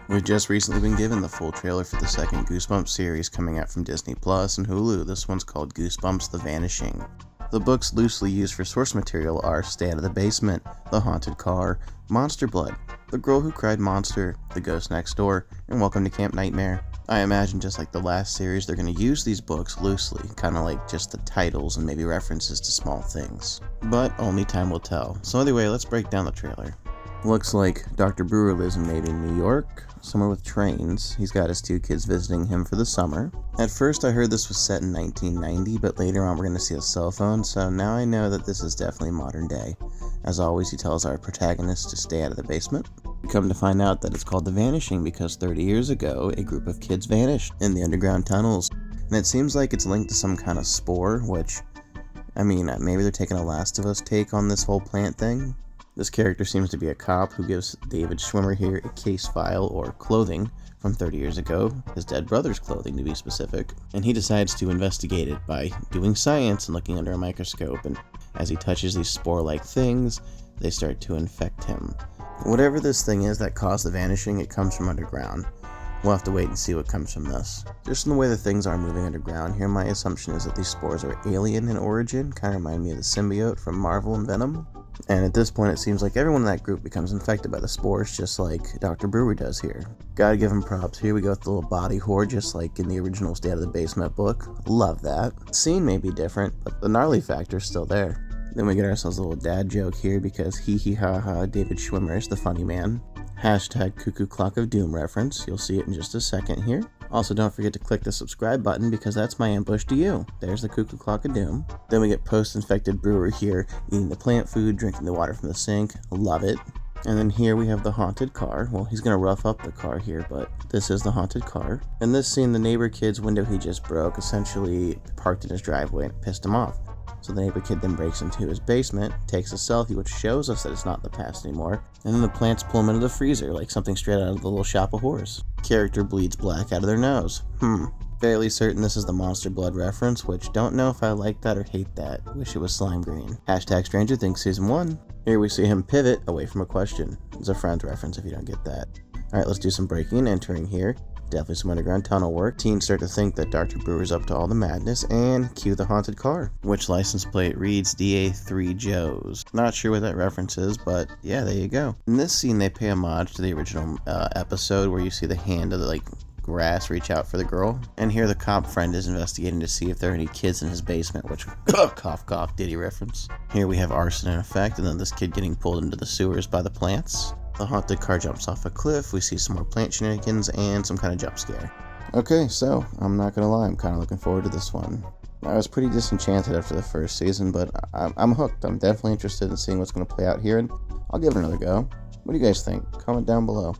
We've just recently been given the full trailer for the second Goosebumps series coming out from Disney Plus and Hulu. This one's called Goosebumps The Vanishing. The books loosely used for source material are Stay Out of the Basement, The Haunted Car, Monster Blood, The Girl Who Cried Monster, The Ghost Next Door, and Welcome to Camp Nightmare. I imagine just like the last series, they're going to use these books loosely, kind of like just the titles and maybe references to small things. But only time will tell. So anyway, let's break down the trailer. Looks like Dr. Brewer lives in maybe New York, somewhere with trains. He's got his two kids visiting him for the summer. At first I heard this was set in 1990, but later on we're going to see a cell phone, so now I know that this is definitely modern day. As always, he tells our protagonist to stay out of the basement. We come to find out that it's called The Vanishing because 30 years ago, a group of kids vanished in the underground tunnels. And it seems like it's linked to some kind of spore, which, maybe they're taking a Last of Us take on this whole plant thing. This character seems to be a cop who gives David Schwimmer here a case file or clothing from 30 years ago, his dead brother's clothing to be specific, and he decides to investigate it by doing science and looking under a microscope, and as he touches these spore-like things, they start to infect him. Whatever this thing is that caused the vanishing, it comes from underground. We'll have to wait and see what comes from this. Just in the way that things are moving underground here, my assumption is that these spores are alien in origin, kind of remind me of the symbiote from Marvel and Venom. And at this point, it seems like everyone in that group becomes infected by the spores, just like Dr. Brewer does here. Gotta give him props. Here we go with the little body horror, just like in the original Stay Out of the Basement book. Love that. The scene may be different, but the gnarly factor's still there. Then we get ourselves a little dad joke here because hee hee ha ha, David Schwimmer is the funny man. Hashtag Cuckoo Clock of Doom reference. You'll see it in just a second here. Also, don't forget to click the subscribe button because that's my ambush to you. There's the Cuckoo Clock of Doom. Then we get post-infected Brewer here, eating the plant food, drinking the water from the sink. Love it. And then here we have the haunted car. Well, he's going to rough up the car here, but this is the haunted car. In this scene, the neighbor kid's window he just broke essentially parked in his driveway and pissed him off. So the neighbor kid then breaks into his basement, takes a selfie, which shows us that it's not the past anymore, and then the plants pull him into the freezer, like something straight out of the Little Shop of Horrors. Character bleeds black out of their nose. Fairly certain this is the Monster Blood reference, which don't know if I like that or hate that. Wish it was slime green. Hashtag Stranger Things Season 1. Here we see him pivot away from a question. It's a Friends reference if you don't get that. Alright, let's do some breaking and entering here. Definitely some underground tunnel work. Teens start to think that Dr. Brewer's up to all the madness, and cue the haunted car, which license plate reads DA3 Joe's. Not sure what that reference is, but yeah, there you go. In this scene, they pay homage to the original episode where you see the hand of the grass reach out for the girl, and here the cop friend is investigating to see if there are any kids in his basement, which cough cough Diddy reference. Here we have arson in effect, and then this kid getting pulled into the sewers by the plants. The haunted car jumps off a cliff, we see some more plant shenanigans, and some kind of jump scare. Okay, so, I'm not gonna lie, I'm kind of looking forward to this one. I was pretty disenchanted after the first season, but I'm hooked. I'm definitely interested in seeing what's going to play out here, and I'll give it another go. What do you guys think? Comment down below.